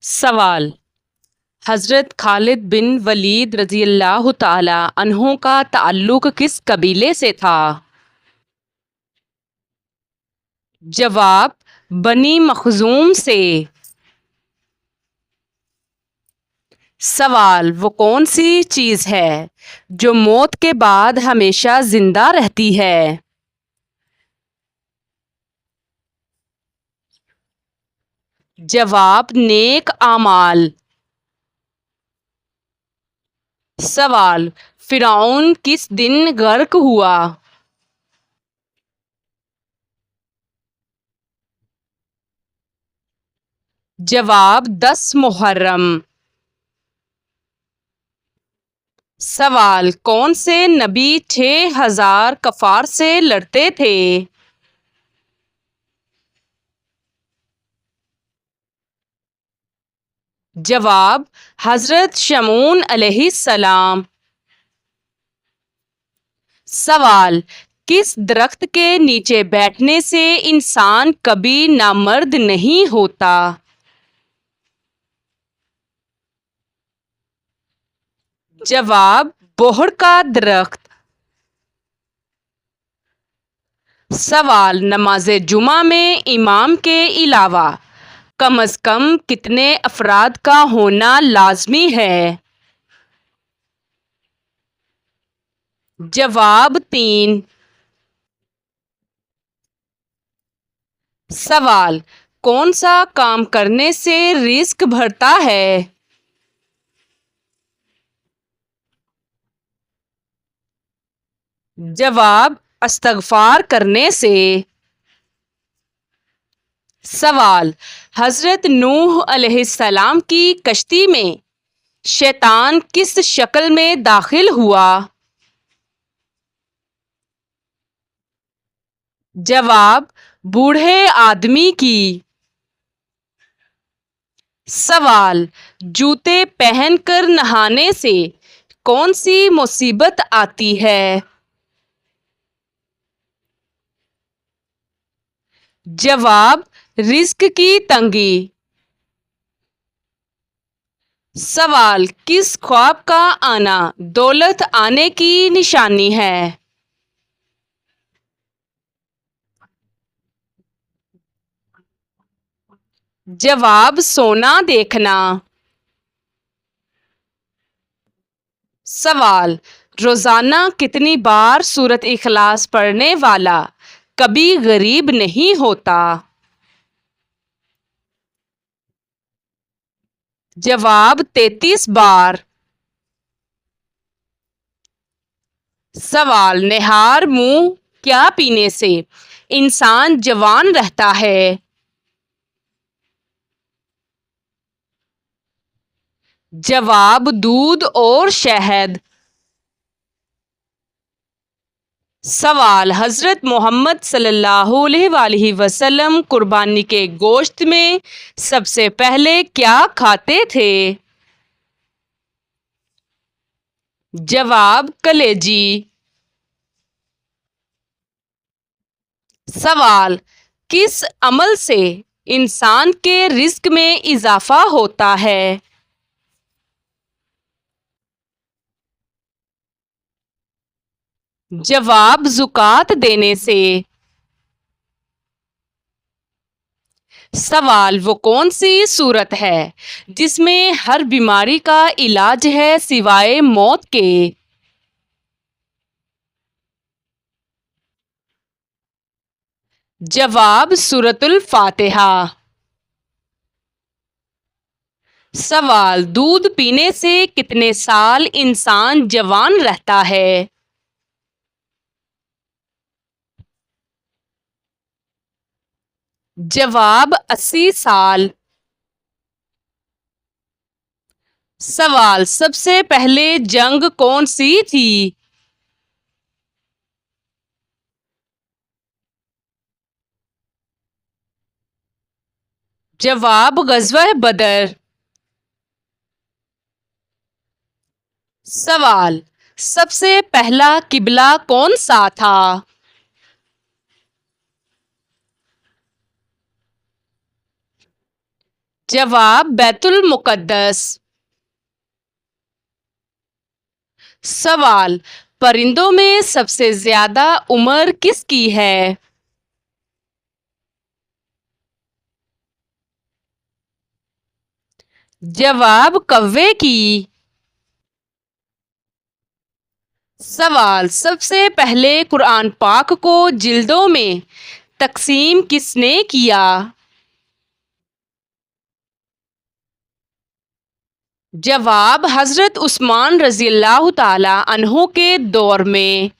سوال: حضرت خالد بن ولید رضی اللہ تعالی عنہ کا تعلق کس قبیلے سے تھا؟ جواب: بنی مخزوم سے۔ سوال: وہ کون سی چیز ہے جو موت کے بعد ہمیشہ زندہ رہتی ہے؟ جواب: نیک اعمال۔ سوال: فرعون کس دن غرق ہوا؟ جواب: 10 محرم۔ سوال: کون سے نبی 6000 کفار سے لڑتے تھے؟ جواب: حضرت شمعون علیہ السلام۔ سوال: کس درخت کے نیچے بیٹھنے سے انسان کبھی نامرد نہیں ہوتا؟ جواب: بوہڑ کا درخت۔ سوال: نماز جمعہ میں امام کے علاوہ کم از کم کتنے افراد کا ہونا لازمی ہے؟ جواب: 3۔ سوال: کون سا کام کرنے سے رزق بڑھتا ہے؟ جواب: استغفار کرنے سے۔ سوال: حضرت نوح علیہ السلام کی کشتی میں شیطان کس شکل میں داخل ہوا؟ جواب: بوڑھے آدمی کی۔ سوال: جوتے پہن کر نہانے سے کون سی مصیبت آتی ہے؟ جواب: رزق کی تنگی۔ سوال: کس خواب کا آنا دولت آنے کی نشانی ہے؟ جواب: سونا دیکھنا۔ سوال: روزانہ کتنی بار سورۃ اخلاص پڑھنے والا کبھی غریب نہیں ہوتا؟ جواب: 33 بار۔ سوال: نہار منہ کیا پینے سے انسان جوان رہتا ہے؟ جواب: دودھ اور شہد۔ سوال: حضرت محمد صلی اللہ علیہ وآلہ وسلم قربانی کے گوشت میں سب سے پہلے کیا کھاتے تھے؟ جواب: کلیجی۔ سوال: کس عمل سے انسان کے رزق میں اضافہ ہوتا ہے؟ جواب: زکوٰۃ دینے سے۔ سوال: وہ کون سی صورت ہے جس میں ہر بیماری کا علاج ہے سوائے موت کے؟ جواب: سورۃ الفاتحہ۔ سوال: دودھ پینے سے کتنے سال انسان جوان رہتا ہے؟ جواب: 80 سال۔ سوال: سب سے پہلے جنگ کون سی تھی؟ جواب: غزوہ بدر۔ سوال: سب سے پہلا قبلہ کون سا تھا؟ جواب بیت المقدس۔ سوال، پرندوں میں سب سے زیادہ عمر کس کی ہے؟ جواب کوے کی۔ سوال، سب سے پہلے قرآن پاک کو جلدوں میں تقسیم کس نے کیا؟ جواب حضرت عثمان رضی اللہ تعالی عنہ کے دور میں۔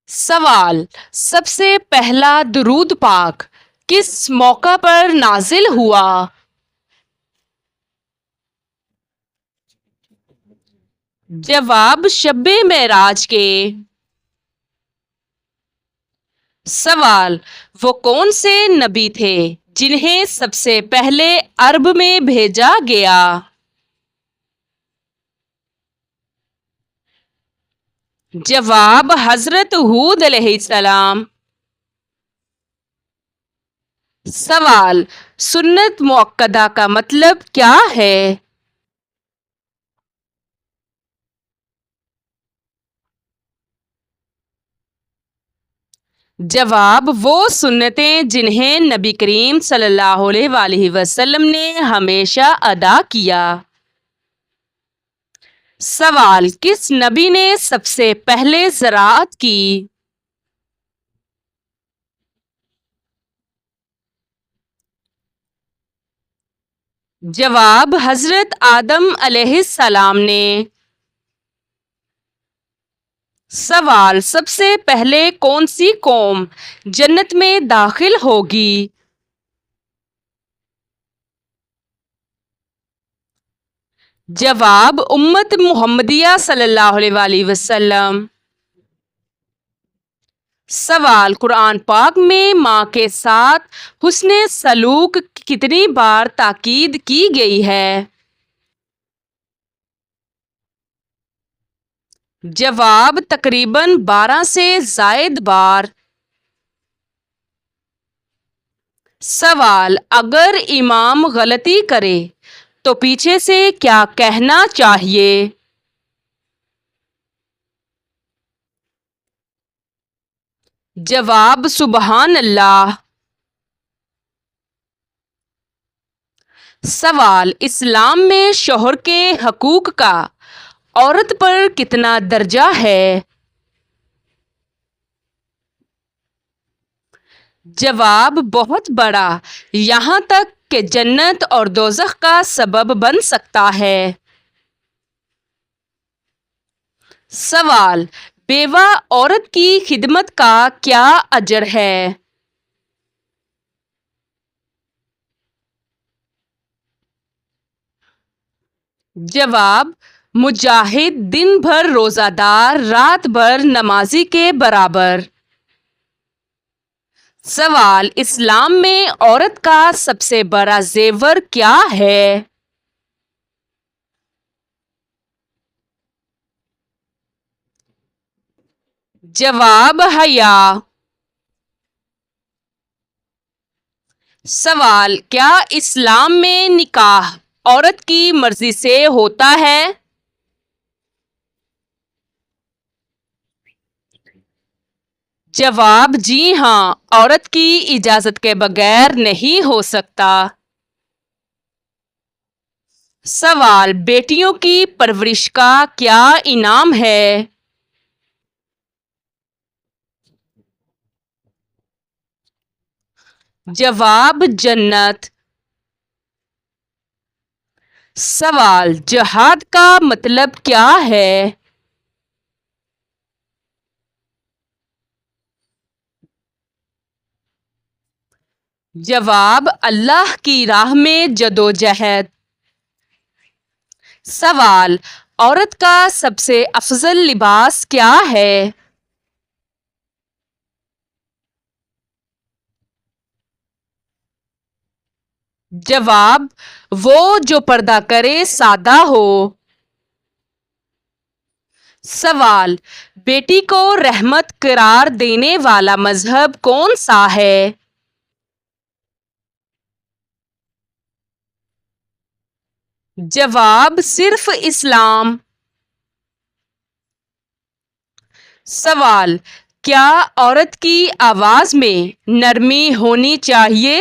سوال، سب سے پہلا درود پاک کس موقع پر نازل ہوا؟ جواب شب معراج کے۔ سوال، وہ کون سے نبی تھے جنہیں سب سے پہلے عرب میں بھیجا گیا؟ جواب حضرت ہود علیہ السلام۔ سوال، سنت مؤکدہ کا مطلب کیا ہے؟ جواب وہ سنتیں جنہیں نبی کریم صلی اللہ علیہ وآلہ وسلم نے ہمیشہ ادا کیا۔ سوال، کس نبی نے سب سے پہلے زراعت کی؟ جواب حضرت آدم علیہ السلام نے۔ سوال، سب سے پہلے کون سی قوم جنت میں داخل ہوگی؟ جواب امت محمدیہ صلی اللہ علیہ وآلہ وسلم۔ سوال، قرآن پاک میں ماں کے ساتھ حسن سلوک کتنی بار تاکید کی گئی ہے؟ جواب تقریباً 12 سے زائد بار۔ سوال، اگر امام غلطی کرے تو پیچھے سے کیا کہنا چاہیے؟ جواب سبحان اللہ۔ سوال، اسلام میں شوہر کے حقوق کا عورت پر کتنا درجہ ہے؟ جواب بہت بڑا، یہاں تک کہ جنت اور دوزخ کا سبب بن سکتا ہے۔ سوال، بیوہ عورت کی خدمت کا کیا اجر ہے؟ جواب مجاہد دن بھر روزہ دار رات بھر نمازی کے برابر۔ سوال، اسلام میں عورت کا سب سے بڑا زیور کیا ہے؟ جواب حیا۔ سوال، کیا اسلام میں نکاح عورت کی مرضی سے ہوتا ہے؟ جواب جی ہاں، عورت کی اجازت کے بغیر نہیں ہو سکتا۔ سوال، بیٹیوں کی پرورش کا کیا انعام ہے؟ جواب جنت۔ سوال، جہاد کا مطلب کیا ہے؟ جواب اللہ کی راہ میں جدوجہد۔ سوال، عورت کا سب سے افضل لباس کیا ہے؟ جواب وہ جو پردہ کرے سادہ ہو۔ سوال، بیٹی کو رحمت قرار دینے والا مذہب کون سا ہے؟ جواب صرف اسلام. سوال: کیا عورت کی آواز میں نرمی ہونی چاہیے؟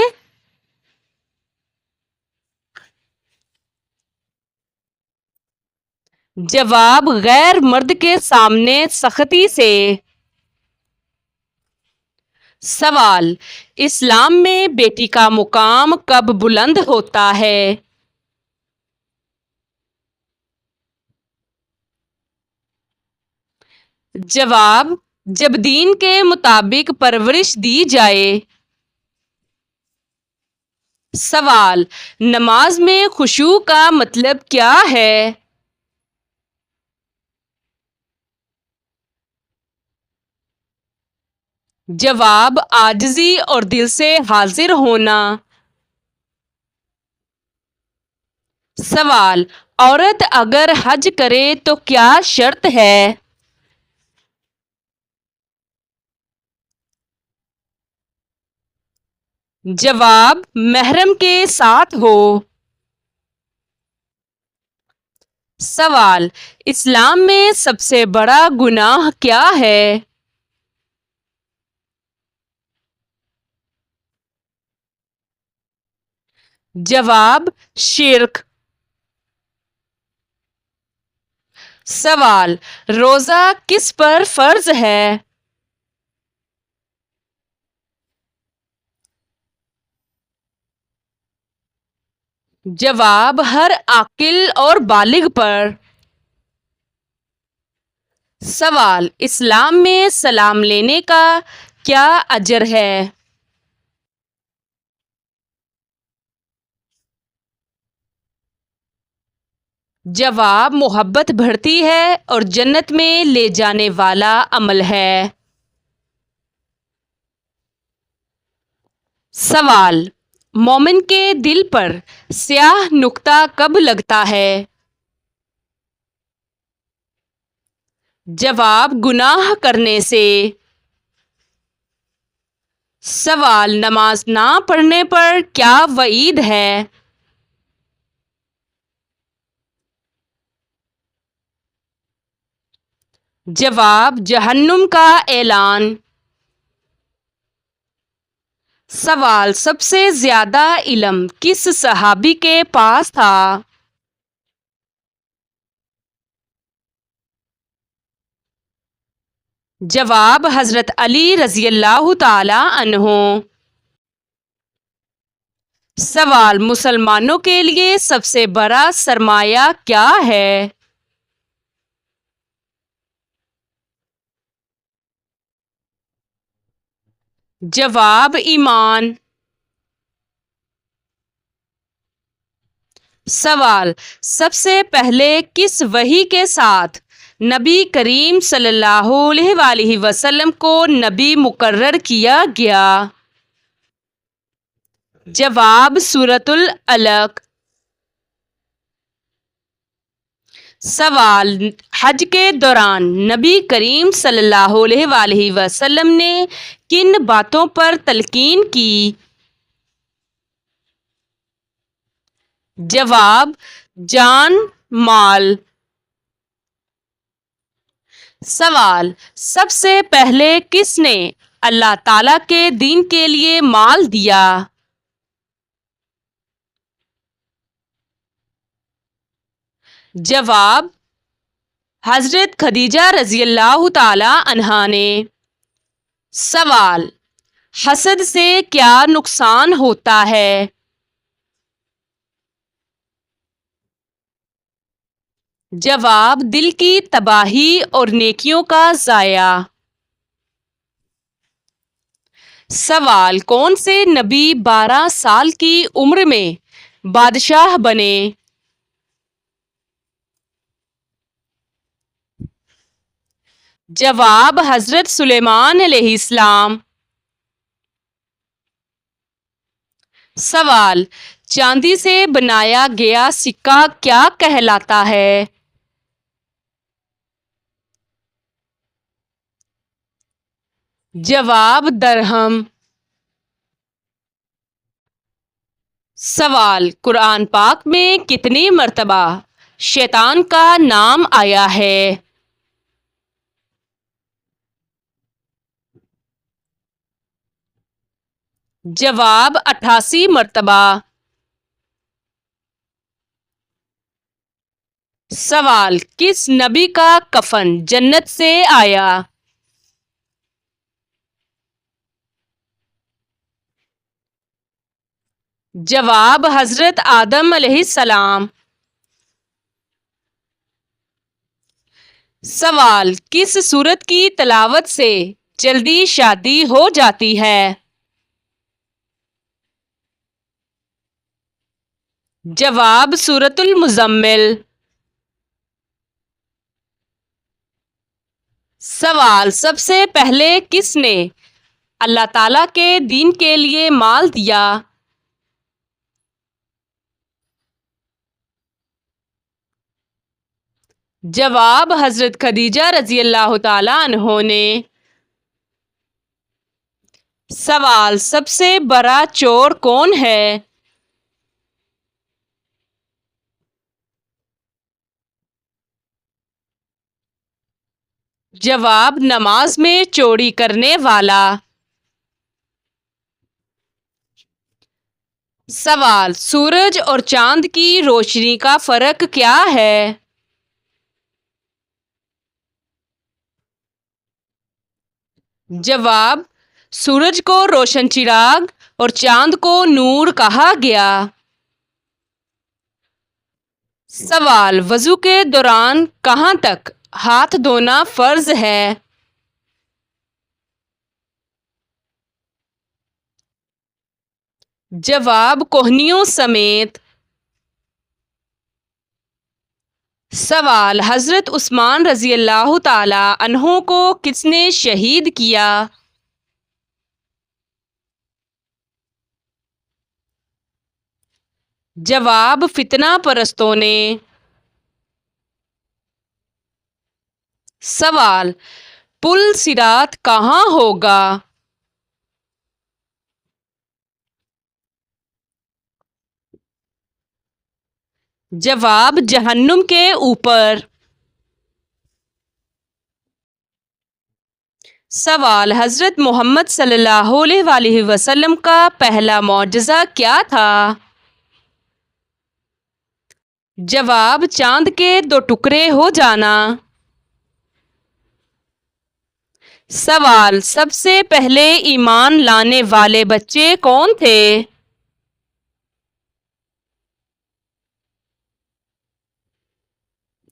جواب غیر مرد کے سامنے سختی سے. سوال: اسلام میں بیٹی کا مقام کب بلند ہوتا ہے؟ جواب: جب دین کے مطابق پرورش دی جائے. سوال: نماز میں خشوع کا مطلب کیا ہے؟ جواب: عاجزی اور دل سے حاضر ہونا. سوال: عورت اگر حج کرے تو کیا شرط ہے؟ جواب: محرم کے ساتھ ہو. سوال: اسلام میں سب سے بڑا گناہ کیا ہے؟ جواب: شرک. سوال: روزہ کس پر فرض ہے؟ جواب: ہر عاقل اور بالغ پر. سوال: اسلام میں سلام لینے کا کیا اجر ہے؟ جواب: محبت بڑھتی ہے اور جنت میں لے جانے والا عمل ہے. سوال: مومن کے دل پر سیاہ نقطہ کب لگتا ہے؟ جواب: گناہ کرنے سے. سوال: نماز نہ پڑھنے پر کیا وعید ہے؟ جواب: جہنم کا اعلان. سوال: سب سے زیادہ علم کس صحابی کے پاس تھا؟ جواب: حضرت علی رضی اللہ تعالی عنہ. سوال: مسلمانوں کے لیے سب سے بڑا سرمایہ کیا ہے؟ جواب: ایمان. سوال: سب سے پہلے کس وحی کے ساتھ نبی کریم صلی اللہ علیہ وآلہ وسلم کو نبی مقرر کیا گیا؟ جواب: سورۃ العلق. سوال: حج کے دوران نبی کریم صلی اللہ علیہ وآلہ وسلم نے کن باتوں پر تلقین کی؟ جواب: جان، مال. سوال: سب سے پہلے کس نے اللہ تعالی کے دین کے لیے مال دیا؟ جواب: حضرت خدیجہ رضی اللہ تعالی عنہا نے. سوال: حسد سے کیا نقصان ہوتا ہے؟ جواب: دل کی تباہی اور نیکیوں کا ضیاع. سوال: کون سے نبی 12 سال کی عمر میں بادشاہ بنے؟ جواب: حضرت سلیمان علیہ السلام. سوال: چاندی سے بنایا گیا سکہ کیا کہلاتا ہے؟ جواب: درہم. سوال، قرآن پاک میں کتنی مرتبہ شیطان کا نام آیا ہے؟ جواب 88 مرتبہ۔ سوال، کس نبی کا کفن جنت سے آیا؟ جواب حضرت آدم علیہ السلام۔ سوال، کس سورت کی تلاوت سے جلدی شادی ہو جاتی ہے؟ جواب سورۃ المزمل۔ سوال، سب سے پہلے کس نے اللہ تعالیٰ کے دین کے لیے مال دیا؟ جواب حضرت خدیجہ رضی اللہ تعالیٰ عنہ نے۔ سوال، سب سے بڑا چور کون ہے؟ جواب نماز میں چوری کرنے والا۔ سوال، سورج اور چاند کی روشنی کا فرق کیا ہے؟ جواب، سورج کو روشن چراغ اور چاند کو نور کہا گیا۔ سوال، وضو کے دوران کہاں تک ہاتھ دھونا فرض ہے؟ جواب کوہنیوں سمیت۔ سوال، حضرت عثمان رضی اللہ تعالی عنہ کو کس نے شہید کیا؟ جواب فتنہ پرستوں نے۔ سوال، پل صراط کہاں ہوگا؟ جواب جہنم کے اوپر۔ سوال، حضرت محمد صلی اللہ علیہ وآلہ وسلم کا پہلا معجزہ کیا تھا؟ جواب چاند کے 2 ٹکڑے ہو جانا۔ سوال، سب سے پہلے ایمان لانے والے بچے کون تھے؟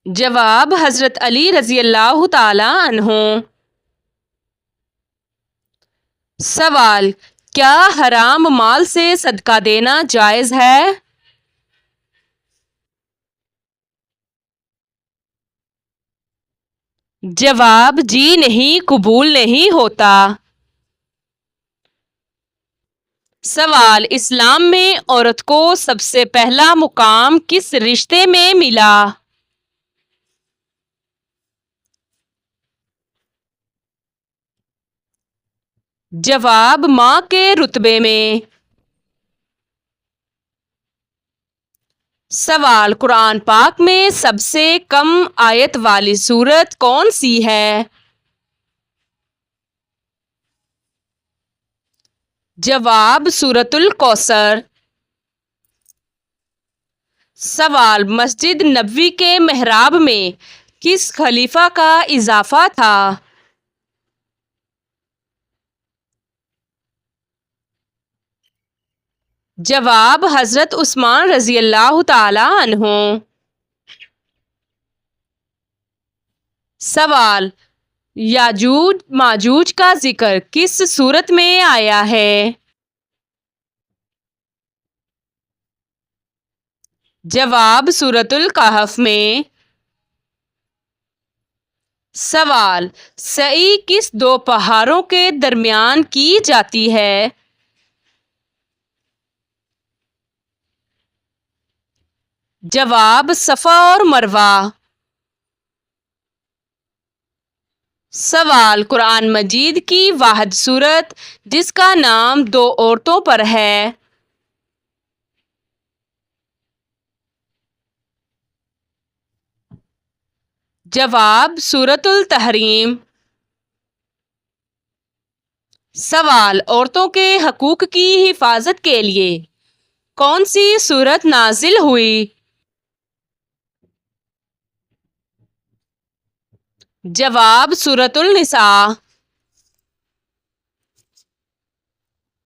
جواب حضرت علی رضی اللہ تعالی عنہ۔ سوال، کیا حرام مال سے صدقہ دینا جائز ہے؟ جواب جی نہیں، قبول نہیں ہوتا۔ سوال، اسلام میں عورت کو سب سے پہلا مقام کس رشتے میں ملا؟ جواب ماں کے رتبے میں۔ سوال، قرآن پاک میں سب سے کم آیت والی سورت کون سی ہے؟ جواب سورۃ الکوثر۔ سوال، مسجد نبوی کے محراب میں کس خلیفہ کا اضافہ تھا؟ جواب حضرت عثمان رضی اللہ تعالی عنہ۔ سوال، یاجوج ماجوج کا ذکر کس سورت میں آیا ہے؟ جواب سورۃ الکہف میں۔ سوال، سعی کس 2 پہاڑوں کے درمیان کی جاتی ہے؟ جواب صفا اور مروہ۔ سوال، قرآن مجید کی واحد سورت جس کا نام 2 عورتوں پر ہے؟ جواب سورۃ التحریم۔ سوال، عورتوں کے حقوق کی حفاظت کے لیے کون سی سورت نازل ہوئی؟ جواب سورۃ النساء۔